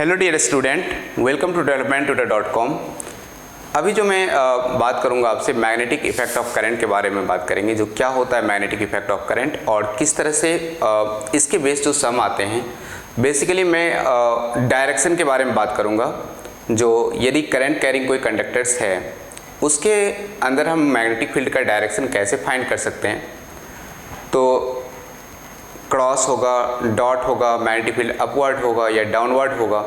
Hello dear student, welcome to developmenttutor.com। अभी जो मैं बात करूंगा आपसे मैग्नेटिक इफेक्ट ऑफ करंट के बारे में बात करेंगे। जो क्या होता है मैग्नेटिक इफेक्ट ऑफ करंट और किस तरह से इसके बेस जो सम आते हैं। बेसिकली मैं डायरेक्शन के बारे में बात करूंगा। जो यदि करंट कैरिंग कोई कंडक्टर्स है उसके अंदर हम मैग्नेटिक फील्ड का डायरेक्शन कैसे फाइंड कर सकते हैं। तो क्रॉस होगा, डॉट होगा, मैग्नेटिक फील्ड अपवर्ड होगा या डाउनवर्ड होगा,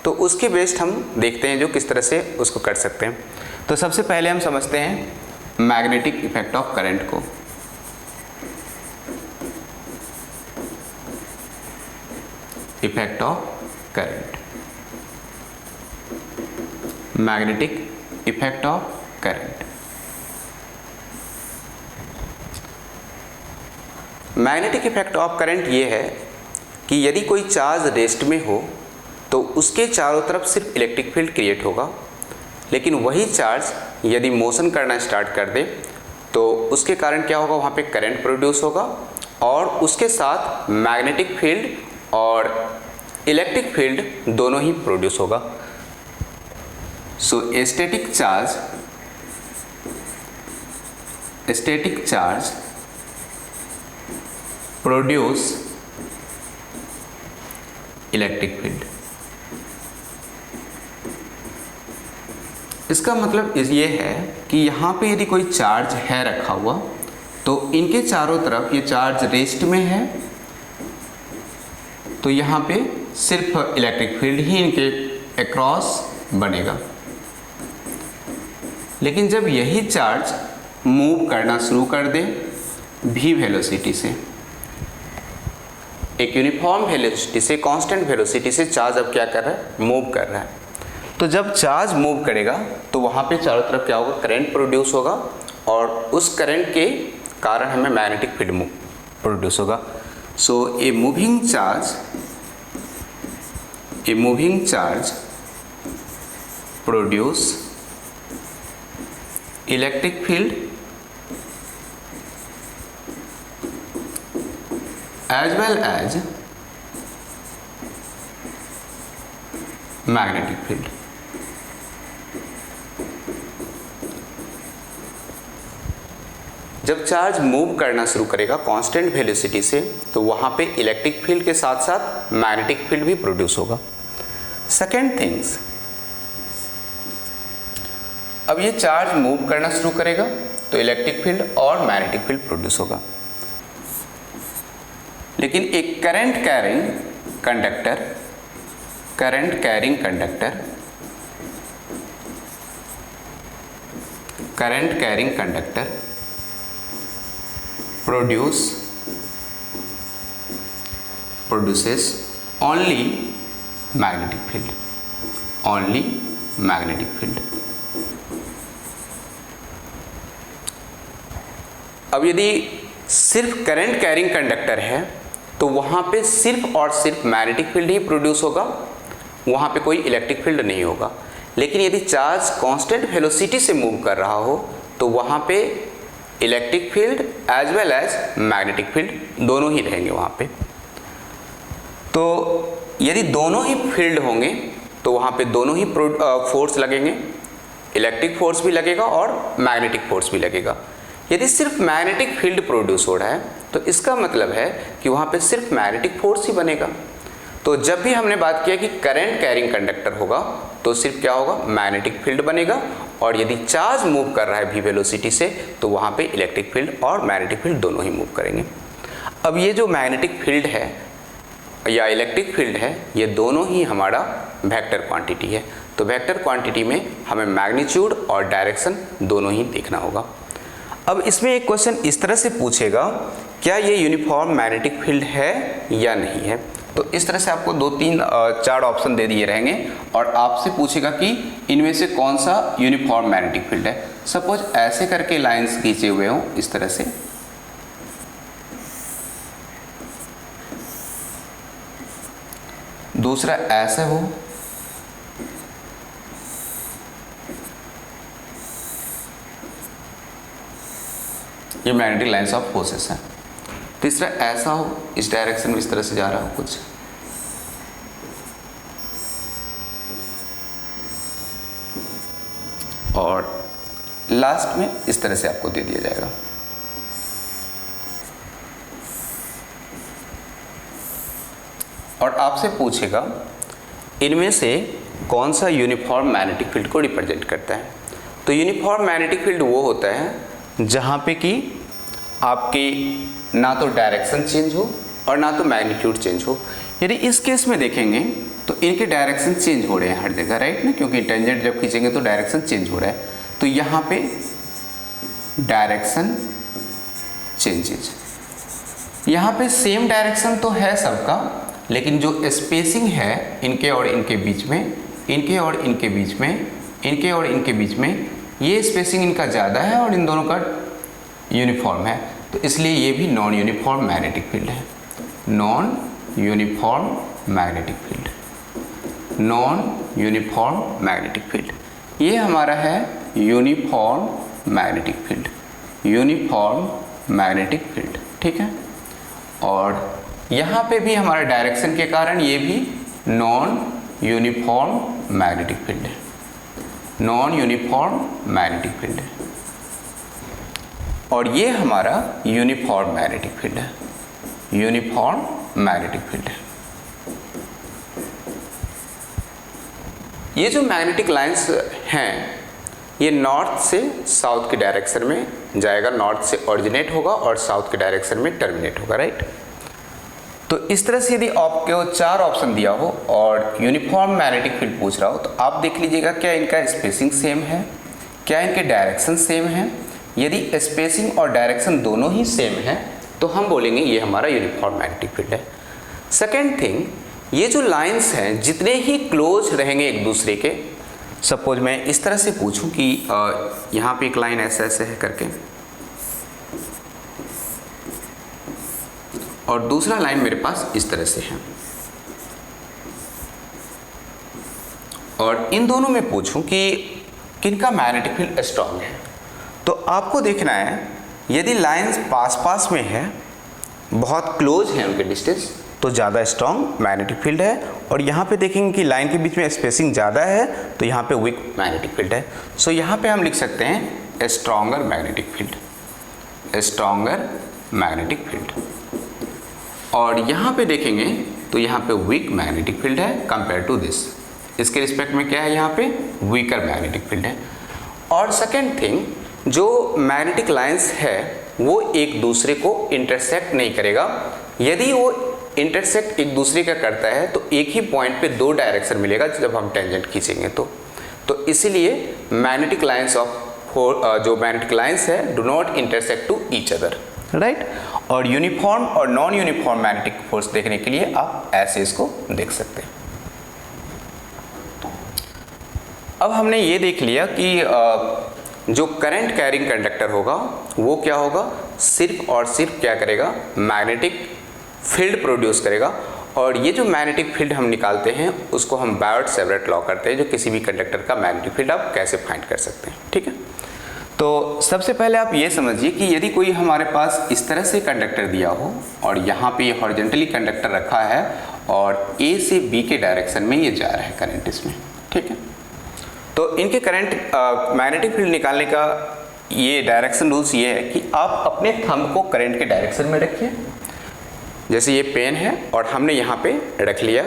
तो उसके बेस्ड हम देखते हैं जो किस तरह से उसको कर सकते हैं। तो सबसे पहले हम समझते हैं मैग्नेटिक इफेक्ट ऑफ करंट को। Effect of current, magnetic effect of current. Magnetic effect of current ये है कि यदि कोई चार्ज रेस्ट में हो तो उसके चारों तरफ सिर्फ इलेक्ट्रिक फील्ड क्रिएट होगा, लेकिन वही चार्ज यदि मोशन करना स्टार्ट कर दे तो उसके कारण क्या होगा, वहाँ पे करंट प्रोड्यूस होगा और उसके साथ मैग्नेटिक फील्ड और इलेक्ट्रिक फील्ड दोनों ही प्रोड्यूस होगा। So static charge produce electric field. इसका मतलब ये है कि यहाँ पे यदि कोई चार्ज है रखा हुआ तो इनके चारों तरफ ये चार्ज रेस्ट में है, तो यहाँ पे सिर्फ इलेक्ट्रिक फील्ड ही इनके अक्रॉस बनेगा। लेकिन जब यही चार्ज मूव करना शुरू कर दे v वेलोसिटी से, एक यूनिफॉर्म वेलोसिटी से, कांस्टेंट वेलोसिटी से चार्ज अब क्या कर रहा है, मूव कर रहा है। तो जब चार्ज मूव करेगा तो वहाँ पे चारों तरफ क्या होगा, करंट प्रोड्यूस होगा और उस करंट के कारण हमें मैग्नेटिक फील्ड प्रोड्यूस होगा। So a moving charge produce electric field as well as magnetic field। जब चार्ज मूव करना शुरू करेगा कांस्टेंट वेलोसिटी से तो वहां पे इलेक्ट्रिक फील्ड के साथ साथ मैग्नेटिक फील्ड भी प्रोड्यूस होगा। सेकेंड थिंग्स, अब ये चार्ज मूव करना शुरू करेगा तो इलेक्ट्रिक फील्ड और मैग्नेटिक फील्ड प्रोड्यूस होगा। लेकिन एक current carrying conductor produces only magnetic field। अब यदि सिर्फ करंट कैरिंग कंडक्टर है तो वहाँ पे सिर्फ और सिर्फ मैग्नेटिक फील्ड ही प्रोड्यूस होगा, वहाँ पे कोई इलेक्ट्रिक फील्ड नहीं होगा। लेकिन यदि चार्ज कांस्टेंट वेलोसिटी से मूव कर रहा हो तो वहाँ पे electric field as well as magnetic field दोनों ही रहेंगे वहाँ पे। तो यदि दोनों ही फील्ड होंगे तो वहाँ पे दोनों ही फोर्स लगेंगे, इलेक्ट्रिक फोर्स भी लगेगा और मैग्नेटिक फोर्स भी लगेगा। यदि सिर्फ मैग्नेटिक फील्ड प्रोड्यूस हो रहा है तो इसका मतलब है कि वहाँ पे सिर्फ मैग्नेटिक फोर्स ही बनेगा। तो जब भी हमने बात किया कि करंट कैरिंग कंडक्टर होगा तो सिर्फ क्या होगा, मैग्नेटिक फील्ड बनेगा और यदि चार्ज मूव कर रहा है v वेलोसिटी से तो वहाँ पे इलेक्ट्रिक फील्ड और मैग्नेटिक फील्ड दोनों ही मूव करेंगे। अब ये जो मैग्नेटिक फील्ड है या इलेक्ट्रिक फील्ड है ये दोनों ही हमारा वेक्टर क्वांटिटी है। तो वेक्टर क्वांटिटी में हमें मैग्नीट्यूड और डायरेक्शन दोनों ही देखना होगा। अब इसमें एक क्वेश्चन इस तरह से पूछेगा, क्या ये यूनिफॉर्म मैग्नेटिक फील्ड है या नहीं है। तो इस तरह से आपको 2-3-4 ऑप्शन दे दिए रहेंगे और आपसे पूछेगा कि इनमें से कौन सा यूनिफॉर्म मैग्नेटिक फील्ड है। सपोज ऐसे करके लाइंस खींचे हुए हों इस तरह से, दूसरा ऐसा हो, ये मैग्नेटिक लाइंस ऑफ फोर्सेस हैं। तीसरा ऐसा हो, इस डायरेक्शन में इस तरह से जा रहा हो कुछ, और लास्ट में इस तरह से आपको दे दिया जाएगा। और आपसे पूछेगा इनमें से कौन सा यूनिफॉर्म मैग्नेटिक फील्ड को रिप्रेजेंट करता है। तो यूनिफॉर्म मैग्नेटिक फील्ड वो होता है जहाँ पे कि आपकी ना तो डायरेक्शन चेंज हो और ना तो मैग्नीट्यूड चेंज हो। यदि इस केस में देखेंगे तो इनके डायरेक्शन चेंज हो रहे हैं हर जगह, राइट ना, क्योंकि टेंजेंट जब खींचेंगे तो डायरेक्शन चेंज हो रहा है। तो यहाँ पे डायरेक्शन चेंजेज, यहाँ पे सेम डायरेक्शन तो है सबका, लेकिन जो स्पेसिंग है इनके और इनके बीच में, इनके और इनके बीच में, इनके और इनके बीच में, ये स्पेसिंग इनका ज़्यादा है और इन दोनों का यूनिफॉर्म है। तो इसलिए ये भी नॉन यूनिफॉर्म मैग्नेटिक फील्ड है। Non uniform magnetic field, non uniform magnetic field, ये हमारा है uniform magnetic field, uniform magnetic field, ठीक है। और यहाँ पे भी हमारा डायरेक्शन के कारण ये भी नॉन यूनिफॉर्म मैग्नेटिक फील्ड है, नॉन यूनिफॉर्म मैग्नेटिक फील्ड है। और ये हमारा यूनिफॉर्म मैग्नेटिक फील्ड है, यूनिफॉर्म मैग्नेटिक फील्ड है। ये जो मैग्नेटिक लाइंस हैं ये नॉर्थ से साउथ के डायरेक्शन में जाएगा, नॉर्थ से ओरिजिनेट होगा और साउथ के डायरेक्शन में टर्मिनेट होगा, राइट। तो इस तरह से यदि आपको 4 ऑप्शन दिया हो और यूनिफॉर्म मैग्नेटिक फील्ड पूछ रहा हो तो आप देख लीजिएगा क्या इनका स्पेसिंग सेम है, क्या इनके डायरेक्शन सेम है। यदि स्पेसिंग और डायरेक्शन दोनों ही सेम है तो हम बोलेंगे ये हमारा यूनिफॉर्म मैग्नेटिक फील्ड है। सेकेंड थिंग, ये जो लाइंस हैं जितने ही क्लोज रहेंगे एक दूसरे के, सपोज मैं इस तरह से पूछूं कि यहाँ पे एक लाइन ऐसे ऐसे है करके और दूसरा लाइन मेरे पास इस तरह से है, और इन दोनों में पूछूं कि किनका मैग्नेटिक फील्ड स्ट्रांग है, तो आपको देखना है यदि लाइंस पास पास में है, बहुत क्लोज है उनके डिस्टेंस, तो ज़्यादा स्ट्रॉन्ग मैग्नेटिक फील्ड है। और यहाँ पे देखेंगे कि लाइन के बीच में स्पेसिंग ज़्यादा है तो यहाँ पे वीक मैग्नेटिक फील्ड है। सो यहाँ पे हम लिख सकते हैं stronger magnetic field, stronger magnetic field. और यहाँ पे देखेंगे तो यहाँ पे वीक मैग्नेटिक फील्ड है कंपेयर टू दिस, इसके रिस्पेक्ट में क्या है यहाँ पे वीकर मैग्नेटिक फील्ड है। और सेकेंड थिंग, जो मैग्नेटिक लाइंस है वो एक दूसरे को इंटरसेक्ट नहीं करेगा। यदि वो इंटरसेक्ट एक दूसरे का करता है तो एक ही पॉइंट पे 2 डायरेक्शन मिलेगा जब हम टेंजेंट खींचेंगे तो इसलिए मैग्नेटिक लाइंस जो मैग्नेटिक लाइंस है do not intersect to each other, right. और यूनिफॉर्म और नॉन यूनिफॉर्म मैग्नेटिक फोर्स देखने के लिए आप ऐसे इसको देख सकते हैं। अब हमने ये देख लिया कि जो करंट कैरिंग कंडक्टर होगा वो क्या होगा, सिर्फ और सिर्फ क्या करेगा, मैग्नेटिक फील्ड प्रोड्यूस करेगा। और ये जो मैग्नेटिक फील्ड हम निकालते हैं उसको हम बायोट-सेवरेट लॉ करते हैं, जो किसी भी कंडक्टर का मैग्नेटिक फील्ड आप कैसे फाइंड कर सकते हैं, ठीक है। तो सबसे पहले आप ये समझिए कि यदि कोई हमारे पास इस तरह से कंडक्टर दिया हो और यहाँ पे ये हॉरिजॉन्टली कंडक्टर रखा है और ए से बी के डायरेक्शन में ये जा रहा है करंट इसमें, ठीक है। तो इनके करंट मैग्नेटिक फील्ड निकालने का ये डायरेक्शन रूल्स ये है कि आप अपने थंब को करंट के डायरेक्शन में रखिए। जैसे ये पेन है और हमने यहाँ पे रख लिया,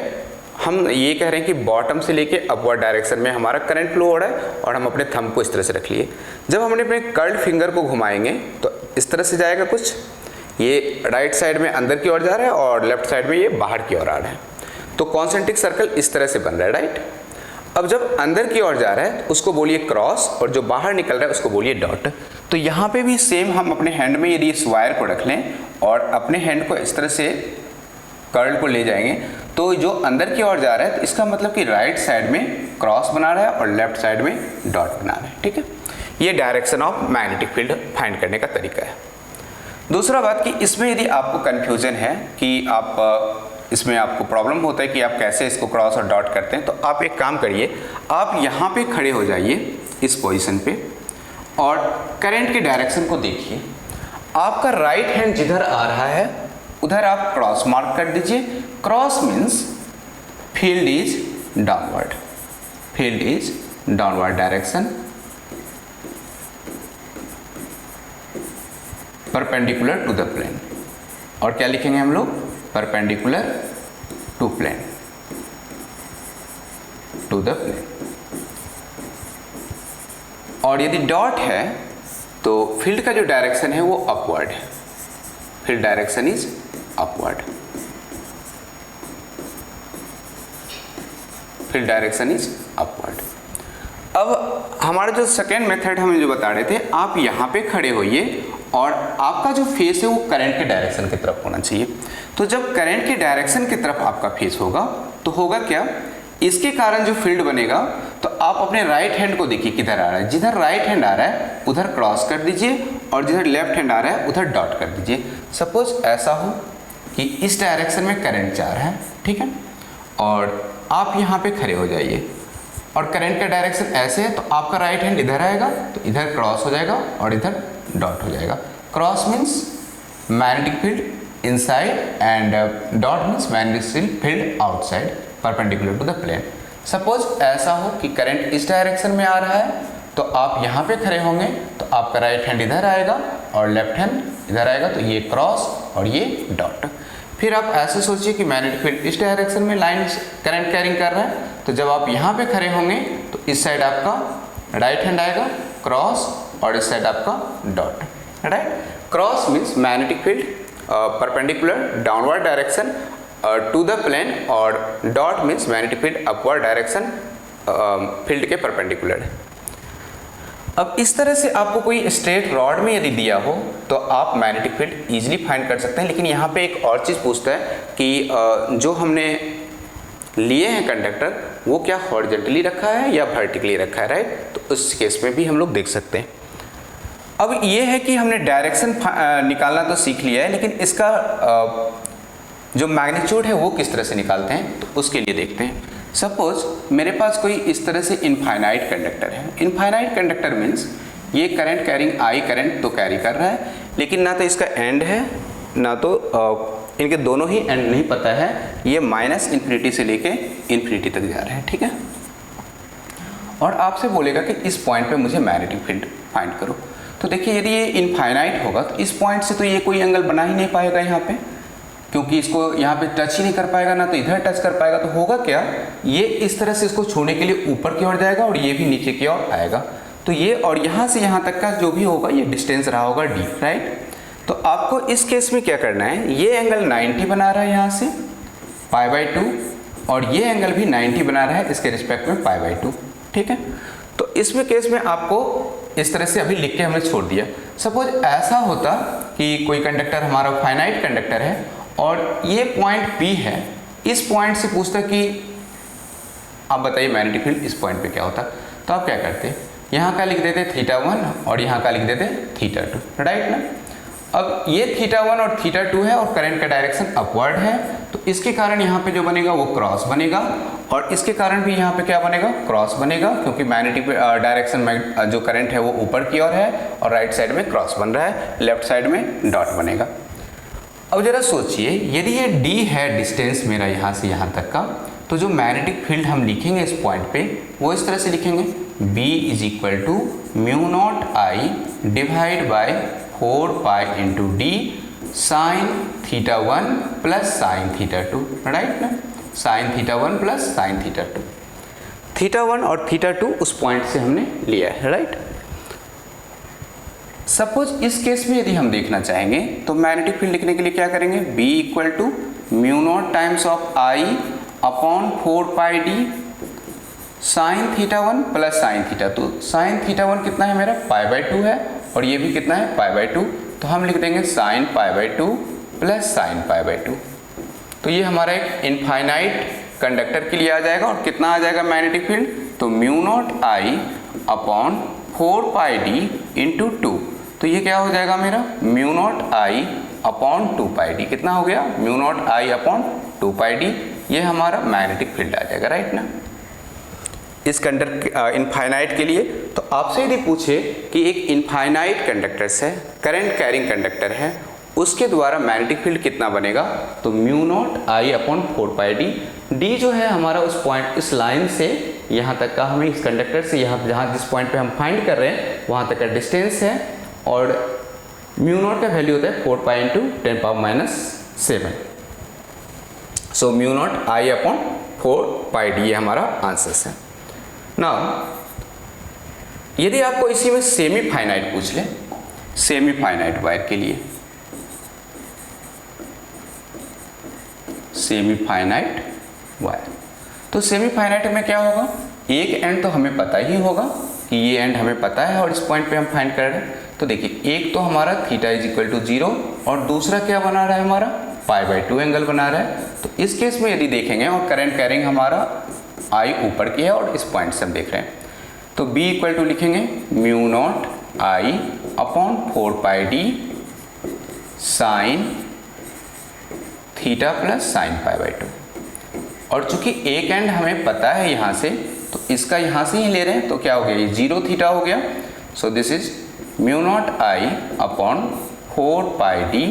हम ये कह रहे हैं कि बॉटम से लेके अपवर्ड डायरेक्शन में हमारा करंट फ्लो हो रहा है और हम अपने थंब को इस तरह से रख लिए। जब हमने अपने कर्ल्ड फिंगर को घुमाएंगे तो इस तरह से जाएगा कुछ, ये राइट साइड में अंदर की ओर जा रहा है और लेफ्ट साइड में ये बाहर की ओर आ रहा है। तो कॉन्सेंट्रिक सर्कल इस तरह से बन रहा है, राइट। अब जब अंदर की ओर जा रहा है उसको बोलिए क्रॉस और जो बाहर निकल रहा है उसको बोलिए डॉट। तो यहाँ पे भी सेम हम अपने हैंड में यदि इस वायर को रख लें और अपने हैंड को इस तरह से कर्ल को ले जाएंगे तो जो अंदर की ओर जा रहा है तो इसका मतलब कि राइट साइड में क्रॉस बना रहा है और लेफ्ट साइड में डॉट बना रहा है, ठीक है। ये direction of magnetic field find करने का तरीका है। दूसरा बात कि इसमें यदि आपको कन्फ्यूजन है कि आप इसमें आपको प्रॉब्लम होता है कि आप कैसे इसको क्रॉस और डॉट करते हैं, तो आप एक काम करिए, आप यहाँ पे खड़े हो जाइए इस पोजीशन पे और करंट के डायरेक्शन को देखिए। आपका राइट हैंड जिधर आ रहा है उधर आप क्रॉस मार्क कर दीजिए। Cross means field is downward, field is downward direction, perpendicular to the plane. और क्या लिखेंगे हम लोग? Perpendicular to plane, to the plane. और यदि डॉट है तो फील्ड का जो डायरेक्शन है वो अपवर्ड है, field direction is upward, field direction is upward. अब हमारा जो सेकेंड मेथड हमें जो बता रहे थे, आप यहाँ पे खड़े होइए और आपका जो फेस है वो करंट के डायरेक्शन की तरफ होना चाहिए। तो जब करंट के डायरेक्शन की तरफ आपका फेस होगा तो होगा क्या, इसके कारण जो फील्ड बनेगा, तो आप अपने राइट हैंड को देखिए किधर आ रहा है, जिधर राइट हैंड आ रहा है उधर क्रॉस कर दीजिए और जिधर लेफ्ट हैंड आ रहा है उधर डॉट कर दीजिए। सपोज ऐसा हो कि इस डायरेक्शन में करंट जा रहा है, ठीक है, और आप यहाँ पे खड़े हो जाइए और करंट का डायरेक्शन ऐसे है, तो आपका राइट हैंड इधर आएगा तो इधर क्रॉस हो जाएगा और इधर डॉट हो जाएगा। Cross means magnetic field inside and dot means magnetic field outside perpendicular to the plane. Suppose ऐसा हो कि करंट इस डायरेक्शन में आ रहा है, तो आप यहाँ पे खड़े होंगे तो आपका राइट हैंड इधर आएगा और लेफ्ट हैंड इधर आएगा, तो ये क्रॉस और ये डॉट। फिर आप ऐसे सोचिए कि मैग्नेटिक फील्ड इस डायरेक्शन में लाइन करंट कैरिंग कर रहा है, तो जब आप यहाँ पे खड़े होंगे तो इस साइड आपका राइट हैंड आएगा क्रॉस और इस साइड आपका dot, right. Cross means magnetic field perpendicular downward direction to the plane और dot means magnetic field upward direction field के परपेंडिकुलर। अब इस तरह से आपको कोई स्ट्रेट रॉड में यदि दिया हो तो आप मैग्नेटिक फील्ड इजीली फाइंड कर सकते हैं। लेकिन यहाँ पे एक और चीज़ पूछता है कि जो हमने लिए हैं कंडक्टर वो क्या हॉरिजॉन्टली रखा है या वर्टिकली रखा है, राइट। तो उस केस में भी हम लोग देख सकते हैं। अब ये है कि हमने डायरेक्शन निकालना तो सीख लिया है, लेकिन इसका जो मैग्नीट्यूड है वो किस तरह से निकालते हैं तो उसके लिए देखते हैं। सपोज मेरे पास कोई इस तरह से इनफाइनाइट कंडक्टर है। इनफाइनाइट कंडक्टर मीन्स ये करंट कैरिंग आई करंट तो कैरी कर रहा है, लेकिन ना तो इसका एंड है ना तो इनके दोनों ही एंड नहीं पता है, ये माइनस इन्फिनिटी से लेके इन्फिनिटी तक जा रहे हैं, ठीक है। और आपसे बोलेगा कि इस पॉइंट पे मुझे मैग्नेटिक फील्ड फाइंड करो। तो देखिए यदि ये इनफाइनाइट होगा तो इस पॉइंट से तो ये कोई एंगल बना ही नहीं पाएगा यहाँ पे, क्योंकि इसको यहाँ पे टच ही नहीं कर पाएगा, ना तो इधर टच कर पाएगा। तो होगा क्या, ये इस तरह से इसको छोड़ने के लिए ऊपर की ओर जाएगा और ये भी नीचे की ओर आएगा। तो ये और यहाँ से यहाँ तक का जो भी होगा ये डिस्टेंस रहा होगा d, राइट। तो आपको इस केस में क्या करना है, ये एंगल 90 बना रहा है यहाँ से π/2 और ये एंगल भी 90 बना रहा है इसके रिस्पेक्ट में π/2, ठीक है। तो इसमें केस में आपको इस तरह से अभी लिख के हमने छोड़ दिया। सपोज ऐसा होता कि कोई कंडक्टर हमारा फाइनाइट कंडक्टर है और ये पॉइंट P है, इस पॉइंट से पूछता कि आप बताइए मैग्नेटिक फील्ड इस पॉइंट पे क्या होता। तो आप क्या करते, यहाँ का लिख देते θ1 और यहाँ का लिख देते θ2, राइट ना। अब ये θ1 और θ2 है और करंट का डायरेक्शन अपवर्ड है, तो इसके कारण यहाँ पे जो बनेगा वो क्रॉस बनेगा और इसके कारण भी यहाँ पे क्या बनेगा, क्रॉस बनेगा, क्योंकि मैग्नेटिक डायरेक्शन में जो करंट है वो ऊपर की ओर है और राइट साइड में क्रॉस बन रहा है, लेफ्ट साइड में डॉट बनेगा। अब जरा सोचिए यदि ये d है डिस्टेंस मेरा यहाँ से यहाँ तक का, तो जो मैग्नेटिक फील्ड हम लिखेंगे इस पॉइंट पे वो इस तरह से लिखेंगे B = μ0I divide by 4π × d sin θ1 plus sin θ2, right ना। sin θ1 प्लस sin θ2, θ1 और θ2 उस पॉइंट से हमने लिया है, राइट। सपोज इस केस में यदि हम देखना चाहेंगे तो मैग्नेटिक फील्ड लिखने के लिए क्या करेंगे, B = μ0 times of I upon 4π d sin θ1 plus sin θ2। sin θ1 कितना है मेरा π/2 है और ये भी कितना है π/2, तो हम लिख देंगे sin π/2 प्लस sin π/2। तो ये हमारा एक इनफाइनाइट कंडक्टर के लिए आ जाएगा और कितना आ जाएगा मैग्नेटिक फील्ड, तो μ0 I अपॉन 4π d × 2। तो ये क्या हो जाएगा मेरा μ0 I अपॉन 2π d, कितना हो गया μ0 I अपॉन 2π d, ये हमारा मैग्नेटिक फील्ड आ जाएगा, राइट ना, इस कंडक्टर इनफाइनाइट के लिए। तो आपसे यदि पूछे कि एक इनफाइनाइट कंडक्टर से करंट कैरिंग कंडक्टर है उसके द्वारा मैग्नेटिक फील्ड कितना बनेगा, तो μ0 I अपॉन 4π d। d जो है हमारा उस पॉइंट इस लाइन से यहाँ तक का, हमें इस कंडक्टर से यहाँ जहाँ जिस पॉइंट पे हम फाइंड कर रहे हैं वहाँ तक का डिस्टेंस है और म्यू नॉट का वैल्यू होता है 4 pi into 10⁻⁷। So mu naught I upon 4 pi D, ये हमारा आंसर है। नाउ यदि आपको इसी में सेमी फाइनाइट पूछ ले, सेमी फाइनाइट वायर के लिए, सेमी फाइनाइट वायर, तो सेमी फाइनाइट में क्या होगा, एक एंड तो हमें पता ही होगा कि ये एंड हमें पता है और इस पॉइंट पे हम फाइंड कर रहे हैं। तो देखिए एक तो हमारा थीटा इज इक्वल टू 0 और दूसरा क्या बना रहा है हमारा π/2 एंगल बना रहा है। तो इस केस में यदि देखेंगे और करंट कैरिंग हमारा आई ऊपर की है और इस पॉइंट से हम देख रहे हैं, तो B इक्वल टू लिखेंगे mu naught I upon 4 pi D sine theta plus sine π/2। और चूंकि एक एंड हमें पता है यहाँ से, तो इसका यहाँ से ही ले रहे हैं, तो क्या हो गया, ये 0 थीटा हो गया। So this is mu naught I upon 4 pi D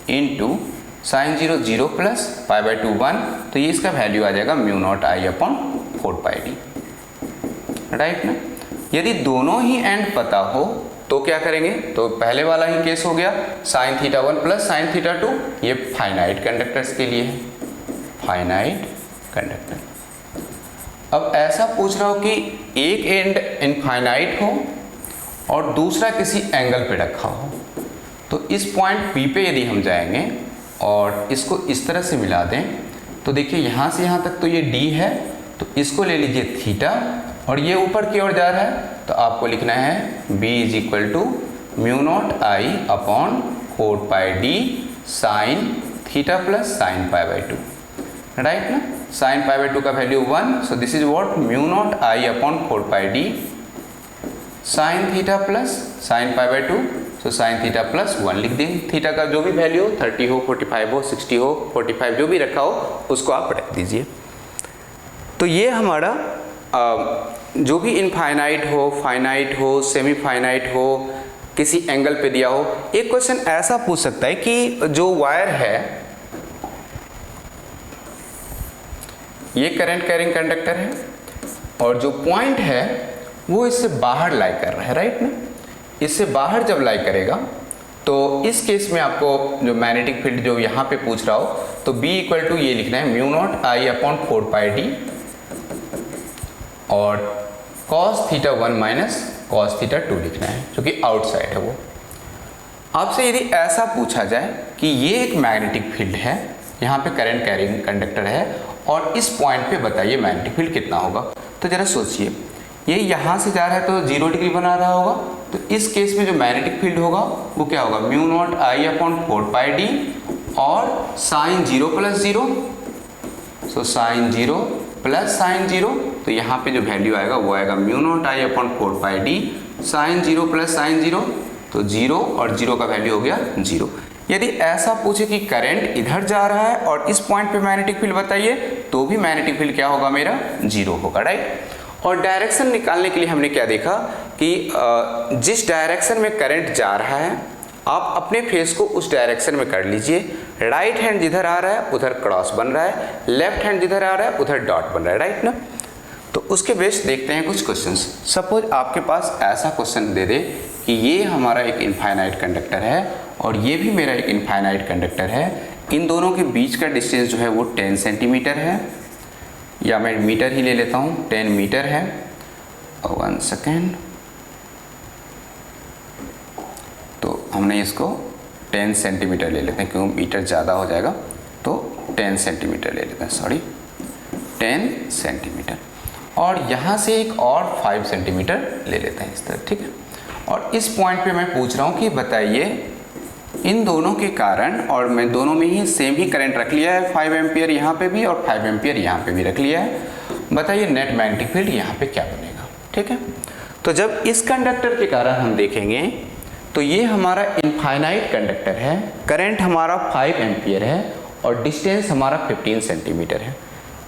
into sine 0 0 plus π/2 1, तो ये इसका वैल्यू आ जाएगा mu naught I upon 4 pi D, right ना। यदि दोनों ही एंड पता हो तो क्या करेंगे, तो पहले वाला ही केस हो गया sine theta 1 plus sine theta 2, ये फाइनाइट कंडक्टर्स के लिए है, फाइनाइट कंडक्टर। अब ऐसा पूछ रहा हो कि एक एंड इनफाइनाइट हो और दूसरा किसी एंगल पे रखा हो, तो इस पॉइंट P पे यदि हम जाएंगे और इसको इस तरह से मिला दें, तो देखिए यहाँ से यहाँ तक तो ये D है, तो इसको ले लीजिए थीटा और ये ऊपर की ओर जा रहा है, तो आपको लिखना है B is equal to mu naught I upon 4 pi D sine theta plus sine π/2, right ना। साइन π/2 का value 1, so this is what mu naught I upon 4 pi D sine theta plus sine π/2, so sine theta plus 1 लिख देंगे। Theta का जो भी value हो, 30 हो, 45 हो, 60 हो, 45 जो भी रखा हो उसको आप रख दीजिए। तो ये हमारा जो भी इनफाइनाइट हो, फाइनाइट हो, सेमी फाइनाइट हो, किसी एंगल पे दिया हो। एक क्वेश्चन ऐसा पूछ सकता है कि जो वायर है ये करंट कैरिंग कंडक्टर है और जो पॉइंट है वो इससे बाहर लाई कर रहा है, राइट ना। इससे बाहर जब लाई करेगा तो इस केस में आपको जो मैग्नेटिक फील्ड जो यहाँ पे पूछ रहा हो, तो B इक्वल टू ये लिखना है mu naught I upon 4 pi D और cos theta 1 minus cos theta 2 लिखना है, जो कि आउटसाइड है वो। आपसे यदि ऐसा पूछा जाए कि ये एक मैग्नेटिक फील्ड है, यहाँ पे करंट कैरिंग कंडक्टर है और इस पॉइंट पे बताइए मैग्नेटिक फील्ड कितना होगा, तो जरा सोचिए, ये यहाँ से जा रहा है तो 0 डिग्री बना रहा होगा, तो इस केस में जो मैग्नेटिक फील्ड होगा वो क्या होगा, mu naught I upon 4 pi D और sine 0 plus 0, so sine 0 plus sine 0, तो यहाँ पे जो वैल्यू आएगा वो आएगा mu naught I upon 4 pi D sine 0 plus sine 0, तो 0 और 0 का वैल्यू हो गया 0। यदि ऐसा पूछे कि करंट इधर जा रहा है और इस पॉइंट पे मैग्नेटिक फील्ड बताइए, तो भी मैग्नेटिक फील्ड क्या होगा, मेरा 0 होगा, राइट। और डायरेक्शन निकालने के लिए हमने क्या देखा कि जिस डायरेक्शन में करंट जा रहा है आप अपने फेस को उस डायरेक्शन में कर लीजिए। राइट हैंड जिधर आ रहा है उधर क्रॉस बन रहा है, लेफ्ट हैंड जिधर आ रहा है उधर डॉट बन रहा है, राइट ना। तो उसके बेस देखते हैं कुछ क्वेश्चंस। सपोज आपके पास ऐसा क्वेश्चन दे दे कि ये हमारा एक इनफाइनाइट कंडक्टर है और ये भी मेरा एक इनफाइनाइट कंडक्टर है, इन दोनों के बीच का डिस्टेंस जो है वो 10 सेंटीमीटर है, या मैं मीटर ही ले लेता हूँ, 10 मीटर है। 1 सेकेंड, तो हमने इसको 10 सेंटीमीटर ले लेते हैं, क्यों मीटर ज़्यादा हो जाएगा, तो 10 सेंटीमीटर ले लेते हैं, सॉरी 10 सेंटीमीटर। और यहाँ से एक और 5 सेंटीमीटर ले लेते हैं इस तरह, ठीक है। और इस पॉइंट पे मैं पूछ रहा हूँ कि बताइए इन दोनों के कारण, और मैं दोनों में ही सेम ही करंट रख लिया है, 5 एम्पियर यहाँ पे भी और 5 एम्पियर यहाँ पे भी रख लिया है, बताइए नेट मैग्नेटिक फील्ड यहाँ पे क्या बनेगा, ठीक है। तो जब इस कंडक्टर के कारण हम देखेंगे तो ये हमारा इनफाइनाइट कंडक्टर है, करंट हमारा 5 एम्पियर है और डिस्टेंस हमारा 15 सेंटीमीटर है।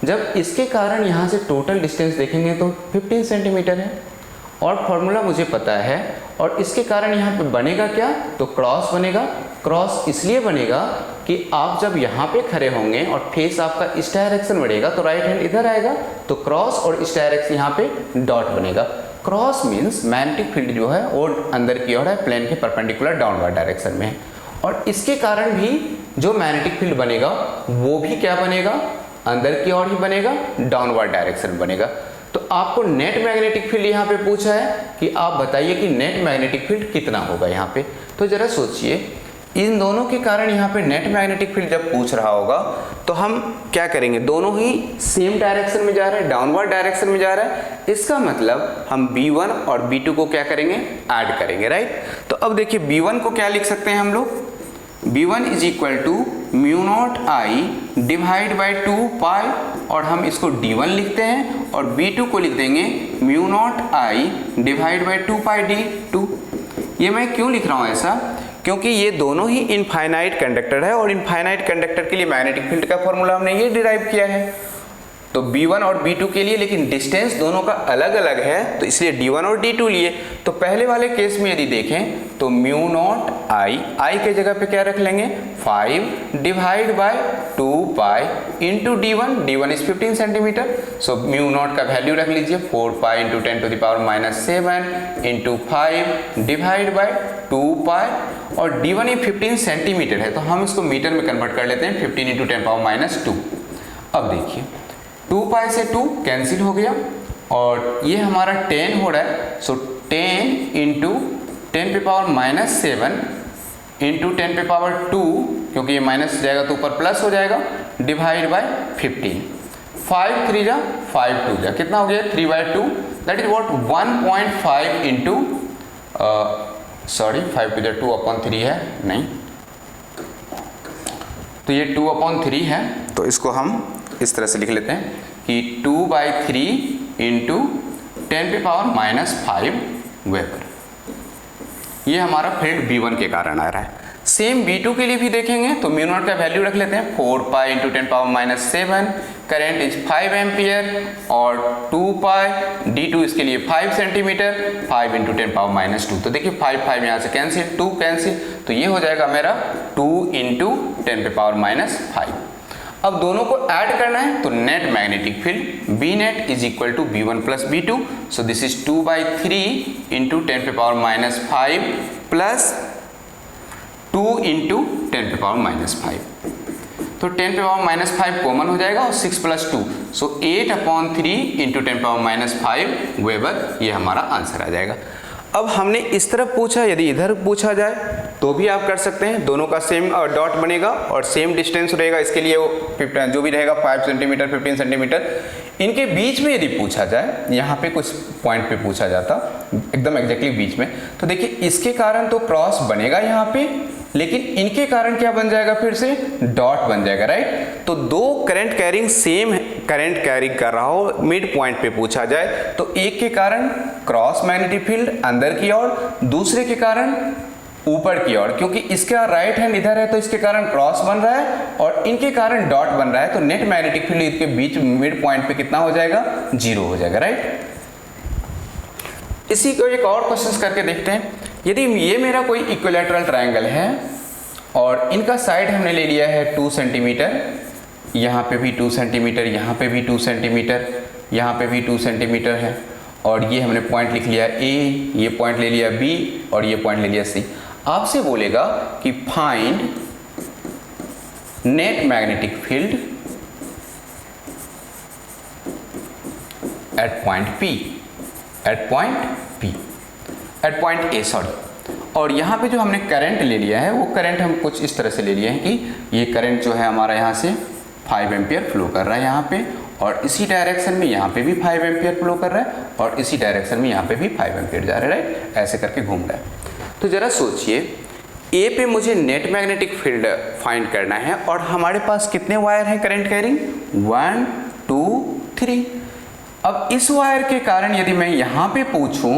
जब इसके कारण यहाँ से टोटल डिस्टेंस देखेंगे तो 15 सेंटीमीटर है और फॉर्मूला मुझे पता है, और इसके कारण यहाँ पे बनेगा क्या, तो क्रॉस बनेगा। क्रॉस इसलिए बनेगा कि आप जब यहाँ पे खड़े होंगे और फेस आपका इस डायरेक्शन बढ़ेगा तो राइट हैंड इधर आएगा, तो क्रॉस और इस डायरेक्शन यहाँ पे डॉट बनेगा। क्रॉस मीन्स मैग्नेटिक फील्ड जो है वो अंदर की ओर है, प्लेन के परपेंडिकुलर डाउनवर्ड डायरेक्शन में है, और इसके कारण भी जो मैग्नेटिक फील्ड बनेगा वो भी क्या बनेगा, अंदर की ओर ही बनेगा, डाउनवर्ड डायरेक्शन बनेगा। तो आपको नेट मैग्नेटिक फील्ड यहाँ पे पूछा है कि आप बताइए कि नेट मैग्नेटिक फील्ड कितना होगा यहाँ पे। तो जरा सोचिए, इन दोनों के कारण यहाँ पे नेट मैग्नेटिक फील्ड जब पूछ रहा होगा तो हम क्या करेंगे, दोनों ही सेम डायरेक्शन में जा रहे हैं, डाउनवर्ड डायरेक्शन में जा रहा है, इसका मतलब हम B1 और B2 को क्या करेंगे, ऐड करेंगे, राइट। तो अब देखिए B1 को क्या लिख सकते हैं हम लोग, B1 is equal to mu naught I divide by 2 pi, और हम इसको D1 लिखते हैं, और B2 को लिख देंगे mu naught I divide by 2 pi D2। ये मैं क्यों लिख रहा हूँ ऐसा, क्योंकि ये दोनों ही इनफाइनाइट कंडक्टर है, और इनफाइनाइट कंडक्टर के लिए मैग्नेटिक फील्ड का फॉर्मूला हमने ये डिराइव किया है। तो B1 और B2 के लिए, लेकिन डिस्टेंस दोनों का अलग अलग है, तो इसलिए D1 और D2 लिए। तो पहले वाले केस में यदि देखें तो म्यू नॉट आई के जगह पे क्या रख लेंगे, 5 divide by 2 pi into D1 is 15 centimetre. So mu not का वैल्यू रख लीजिए 4 pi into 10⁻⁻7 into 5 divide by 2 pi, और D1 ये 15 सेंटीमीटर है, तो हम इसको मीटर में कन्वर्ट कर लेते हैं, 15 इंटू 10⁻²। अब देखिए 2 पाई से 2 कैंसिल हो गया, और ये हमारा 10 हो रहा है, सो 10 इंटू 10⁻⁻7 इंटू 10⁻², क्योंकि ये माइनस जाएगा तो ऊपर प्लस हो जाएगा, डिवाइड बाय 15। 5 3 जा 5 2 जा, कितना हो गया 3/2, दैट इज व्हाट 1.5 इंटू 5 2 जा 2/3 है, नहीं तो ये 2/3 है, तो इसको हम इस तरह से लिख लेते हैं कि 2/3 इंटू 10⁻⁻5 वेबर। ये हमारा फील्ड B1 के कारण आ रहा है। सेम B2 के लिए भी देखेंगे तो म्यू नॉट का वैल्यू रख लेते हैं 4 pi into 10⁻⁷, current is 5 ampere, और 2 पाई D2 इसके लिए 5 सेंटीमीटर, 5 इंटू 10⁻⁻²। तो देखिए 5 5 यहाँ से कैंसिल, 2 कैंसिल, तो ये हो जाएगा मेरा 2 इंटू 10⁻⁵। अब दोनों को ऐड करना है, तो net magnetic field B net is equal to B1 plus B2, so this is 2/3 into 10⁻⁵ plus 2 into 10⁻⁵। तो 10⁻⁵ कॉमन हो जाएगा, और 6 + 2, सो 8/3 इंटू 10⁻⁵ वेबर, ये हमारा आंसर आ जाएगा। अब हमने इस तरफ पूछा, यदि इधर पूछा जाए तो भी आप कर सकते हैं, दोनों का सेम डॉट बनेगा और सेम डिस्टेंस रहेगा, इसके लिए वो 15 जो भी रहेगा 5 सेंटीमीटर 15 सेंटीमीटर। इनके बीच में यदि पूछा जाए, यहाँ पे कुछ पॉइंट पे पूछा जाता एकदम एग्जैक्टली बीच में, तो देखिए इसके कारण तो क्रॉस बनेगा यहाँ पे, लेकिन इनके कारण क्या बन जाएगा, फिर से डॉट बन जाएगा, राइट। तो दो current carrying same current carry कर रहा हो, मिड पॉइंट पे पूछा जाए तो एक के कारण क्रॉस मैग्नेटिक फील्ड अंदर की ओर, दूसरे के कारण ऊपर की ओर, क्योंकि इसका राइट हैंड इधर है तो इसके कारण क्रॉस बन रहा है और इनके कारण डॉट बन रहा है, तो नेट मैग्नेटिक फील्ड इसके बीच मिड पॉइंट पे कितना हो जाएगा, 0 हो जाएगा, राइट। इसी को एक और क्वेश्चन करके देखते हैं। यदि ये मेरा कोई इक्विलैटरल ट्रायंगल है और इनका साइड हमने ले लिया है 2 सेंटीमीटर, यहाँ पे भी 2 सेंटीमीटर, यहाँ पे भी 2 सेंटीमीटर, यहाँ पे भी 2 सेंटीमीटर है, और ये हमने पॉइंट लिख लिया A, ये पॉइंट ले लिया B और ये पॉइंट ले लिया C। आपसे बोलेगा कि find net magnetic field at point P, at point A sorry. और यहाँ पे जो हमने करंट ले लिया है वो करंट हम कुछ इस तरह से ले लिए हैं कि ये करंट जो है हमारा यहाँ से 5 एम्पियर फ्लो कर रहा है यहाँ पे, और इसी डायरेक्शन में यहाँ पे भी 5 एम्पियर फ्लो कर रहा है, और इसी डायरेक्शन में यहाँ पे भी 5 एम्पियर जा रहा है, राइट। ऐसे करके घूम रहा है। तो जरा सोचिए, ए पे मुझे नेट मैग्नेटिक फील्ड फाइंड करना है और हमारे पास कितने वायर हैं करंट कैरिंग, 1 2 3। अब इस वायर के कारण यदि मैं यहाँ पे पूछूं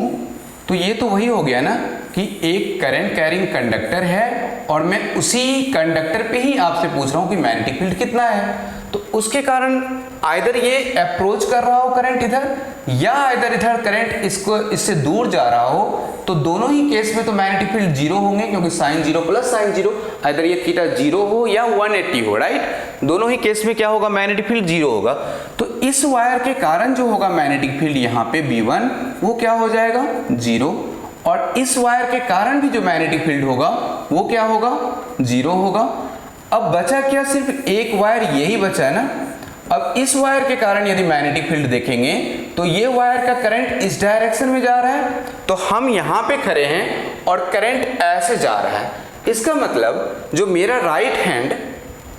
तो ये तो वही हो गया ना कि एक करंट कैरिंग कंडक्टर है और मैं उसी कंडक्टर पे ही आपसे पूछ रहा हूँ कि मैग्नेटिक फील्ड कितना है। तो उसके कारण आइदर ये अप्रोच कर रहा हो करंट इधर, या आइदर इधर करंट इससे दूर जा रहा हो, तो दोनों ही केस में तो मैग्नेटिक फील्ड 0 होंगे, क्योंकि sin 0 प्लस sin 0, आइदर ये थीटा 0 हो या 180 हो, राइट। दोनों ही केस में क्या होगा, मैग्नेटिक फील्ड 0 होगा। तो इस वायर के कारण जो होगा मैग्नेटिक फील्ड यहाँ पे B1 वो क्या हो जाएगा 0, और इस वायर के कारण भी जो मैग्नेटिक फील्ड होगा वो क्या होगा 0 होगा। अब बचा क्या, सिर्फ एक वायर यही बचा है ना। अब इस वायर के कारण यदि मैग्नेटिक फील्ड देखेंगे तो ये वायर का करंट इस डायरेक्शन में जा रहा है, तो हम यहाँ पे खड़े हैं और करंट ऐसे जा रहा है। इसका मतलब जो मेरा राइट हैंड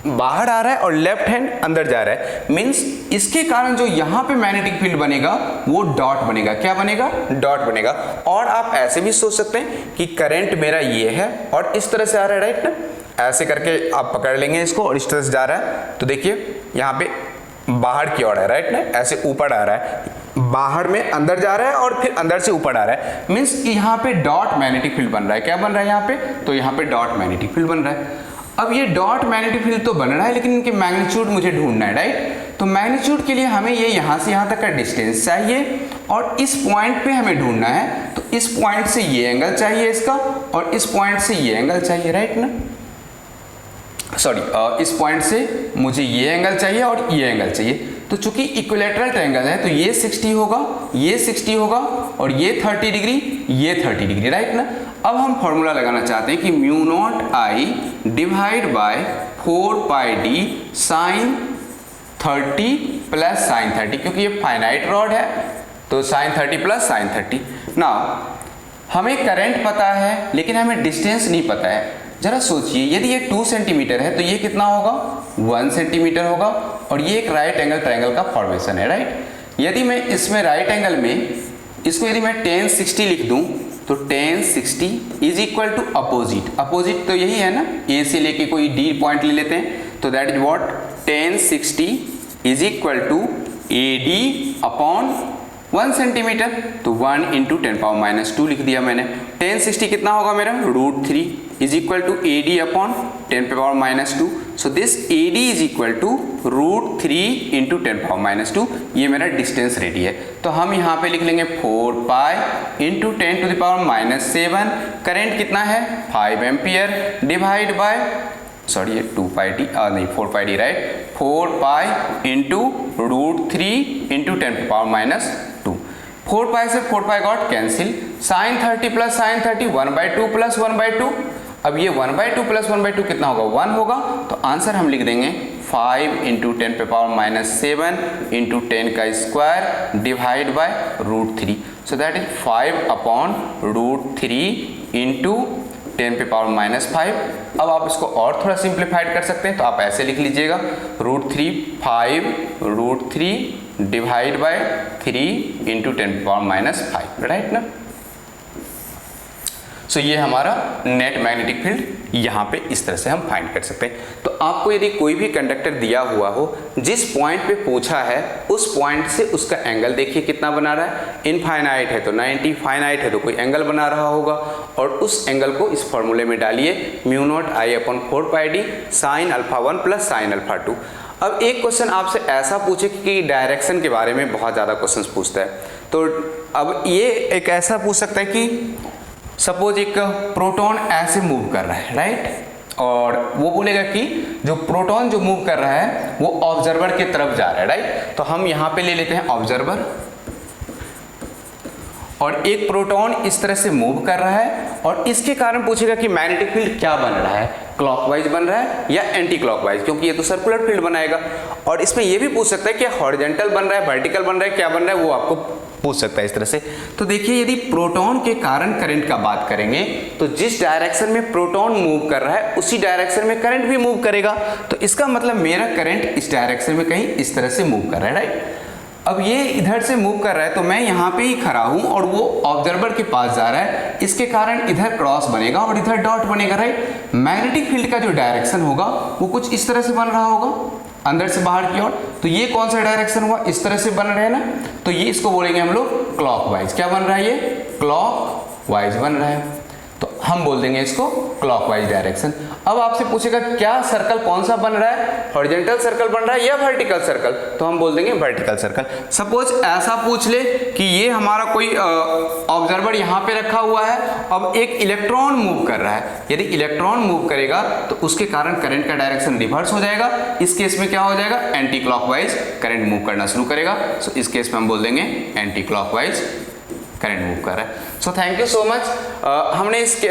बाहर आ रहा है और लेफ्ट हैंड अंदर जा रहा है, मीन्स इसके कारण जो यहाँ पे मैग्नेटिक फील्ड बनेगा वो डॉट बनेगा। क्या बनेगा, डॉट बनेगा। और आप ऐसे भी सोच सकते हैं कि करंट मेरा ये है और इस तरह से आ रहा है, राइट ना। ऐसे करके आप पकड़ लेंगे इसको और इस तरह से जा रहा है, तो देखिए यहाँ पे बाहर की ओर है, राइट ना, ऐसे ऊपर आ रहा है, बाहर में अंदर जा रहा है और फिर अंदर से ऊपर आ रहा है, मीन्स यहाँ पे डॉट मैग्नेटिक फील्ड बन रहा है। क्या बन रहा है यहाँ पे, तो यहाँ पे डॉट मैग्नेटिक फील्ड बन रहा है। अब ये डॉट मैग्नेटिक फील्ड तो बन रहा है, लेकिन इनके मैग्नीट्यूड मुझे ढूंढना है, राइट। तो मैग्नीट्यूड के लिए हमें ये यहाँ से यहाँ तक का डिस्टेंस चाहिए और इस पॉइंट पे हमें ढूंढना है। तो इस पॉइंट से ये एंगल चाहिए इसका और इस पॉइंट से ये एंगल चाहिए, राइट ना, सॉरी, इस पॉइंट से मुझे ये एंगल चाहिए और ये एंगल चाहिए। तो चूंकि इक्विलैटरल ट्रायंगल है तो ये 60 होगा, ये 60 होगा और ये 30 डिग्री, ये 30 डिग्री, राइट ना। अब हम फॉर्मूला लगाना चाहते हैं कि mu naught I divide by 4 pi D sine 30 plus sine 30, क्योंकि ये फाइनाइट रॉड है तो साइन 30 प्लस साइन 30। नाउ हमें करंट पता है लेकिन हमें डिस्टेंस नहीं पता है। जरा सोचिए, यदि ये 2 सेंटीमीटर है तो ये कितना होगा 1 सेंटीमीटर होगा, और ये एक राइट एंगल ट्रायंगल का फॉर्मेशन है, राइट। यदि मैं इसमें राइट एंगल में इसको यदि मैं tan 60 लिख दूं तो tan 60 is equal to opposite. Opposite तो यही है ना, ए से लेके कोई डी पॉइंट ले लेते हैं, तो that is what tan 60 is equal to AD upon 1 centimetre. तो 1 इंटू 10⁻² लिख दिया मैंने। tan 60 कितना होगा मेरा √3 is equal to AD upon 10⁻²। So this AD is equal to √3 into 10⁻²। ये मेरा डिस्टेंस रेडी है। तो हम यहाँ पे लिख लेंगे 4 पाई इंटू 10⁻⁷। करेंट कितना है 5 एम्पियर डिवाइड बाय, सॉरी ये 2 पाई डी नहीं 4 पाई D, right. 4 pi into √3 into 10⁻²। 4 pi से 4 pi got cancel, sine 30 plus sine 30 1/2 plus 1/2। अब ये 1/2 प्लस 1/2 कितना होगा 1 होगा। तो आंसर हम लिख देंगे 5 इंटू 10⁻⁷ इंटू 10 का square divide by √3। So that is 5 upon √3 into 10⁻⁵। अब आप इसको और थोड़ा सिंप्लीफाइड कर सकते हैं, तो आप ऐसे लिख लीजिएगा √3 5 √3 डिवाइड बाय 3 इंटू 10⁻⁵, राइट ना। सो ये हमारा नेट मैग्नेटिक फील्ड यहाँ पे इस तरह से हम फाइंड कर सकते हैं। तो आपको यदि कोई भी कंडक्टर दिया हुआ हो, जिस पॉइंट पे पूछा है उस पॉइंट से उसका एंगल देखिए कितना बना रहा है। इनफाइनाइट है तो 90, फाइनाइट है तो कोई एंगल बना रहा होगा, और उस एंगल को इस फॉर्मूले में डालिए mu naught I upon 4 pi D sign α1 plus sign α2। अब एक क्वेश्चन आपसे ऐसा पूछे कि डायरेक्शन के बारे में बहुत ज़्यादा क्वेश्चन पूछता है, तो अब ये एक ऐसा पूछ सकता है कि सपोज एक प्रोटॉन ऐसे मूव कर रहा है, राइट, और वो बोलेगा कि जो प्रोटॉन जो मूव कर रहा है वो ऑब्जर्वर की तरफ जा रहा है, राइट। तो हम यहाँ पे ले लेते हैं ऑब्जर्वर, और एक प्रोटॉन इस तरह से मूव कर रहा है, और इसके कारण पूछेगा कि मैग्नेटिक फील्ड क्या बन रहा है, क्लॉकवाइज बन रहा है या एंटी क्लॉकवाइज, क्योंकि ये तो सर्कुलर फील्ड बनाएगा। और इसमें ये भी पूछ सकता है कि हॉरिजॉन्टल बन रहा है, वर्टिकल बन रहा है, क्या बन रहा है, वो आपको पूछ सकता है इस तरह से। तो देखिए, यदि प्रोटॉन के कारण करंट का बात करेंगे तो जिस डायरेक्शन में प्रोटॉन मूव कर रहा है उसी डायरेक्शन में करंट भी मूव करेगा। तो इसका मतलब मेरा करंट इस डायरेक्शन में कहीं इस तरह से मूव कर रहा है, राइट। अब ये इधर से मूव कर रहा है तो मैं यहाँ पे ही खड़ा हूँ और वो ऑब्जर्वर के पास जा रहा है, इसके कारण इधर क्रॉस बनेगा और इधर डॉट बनेगा, राइट। मैग्नेटिक फील्ड का जो डायरेक्शन होगा वो कुछ इस तरह से बन रहा होगा अंदर से बाहर की ओर। तो ये कौन सा डायरेक्शन हुआ, इस तरह से बन रहे हैं ना, तो ये इसको बोलेंगे हम लोग क्लॉकवाइज। क्या बन रहा है, ये क्लॉकवाइज बन रहा है, तो हम बोल देंगे इसको क्लॉकवाइज डायरेक्शन। अब आपसे पूछेगा क्या सर्कल कौन सा बन रहा है, हॉरिजॉन्टल सर्कल बन रहा है या वर्टिकल सर्कल, तो हम बोल देंगे वर्टिकल सर्कल। सपोज ऐसा पूछ ले कि ये हमारा कोई ऑब्जर्वर यहाँ पे रखा हुआ है, अब एक इलेक्ट्रॉन मूव कर रहा है, यदि इलेक्ट्रॉन मूव करेगा तो उसके कारण करंट का डायरेक्शन रिवर्स हो जाएगा। इस केस में क्या हो जाएगा, एंटी क्लॉकवाइज करंट मूव करना शुरू करेगा। सो इस केस में हम बोल देंगे एंटी क्लॉकवाइज करंट मूव कर रहा है। So thank you so much. हमने इसके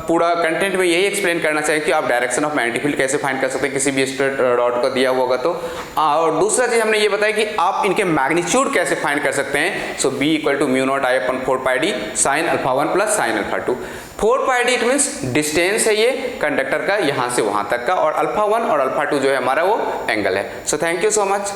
पूरा कंटेंट में यही एक्सप्लेन करना चाहिए कि आप डायरेक्शन ऑफ मैग्नेटिक फील्ड कैसे फाइंड कर सकते हैं किसी भी स्ट्रेट रॉड को दिया होगा तो। और दूसरा चीज हमने ये बताया कि आप इनके मैग्नीट्यूड कैसे फाइंड कर सकते हैं। So B equal to mu naught I upon 4 pi D sine alpha 1 plus sine alpha 2। 4 पाई डी इट मीन्स डिस्टेंस है ये कंडक्टर का यहाँ से वहाँ तक का, और अल्फा 1 और अल्फा 2 जो है हमारा वो एंगल है। So thank you so much.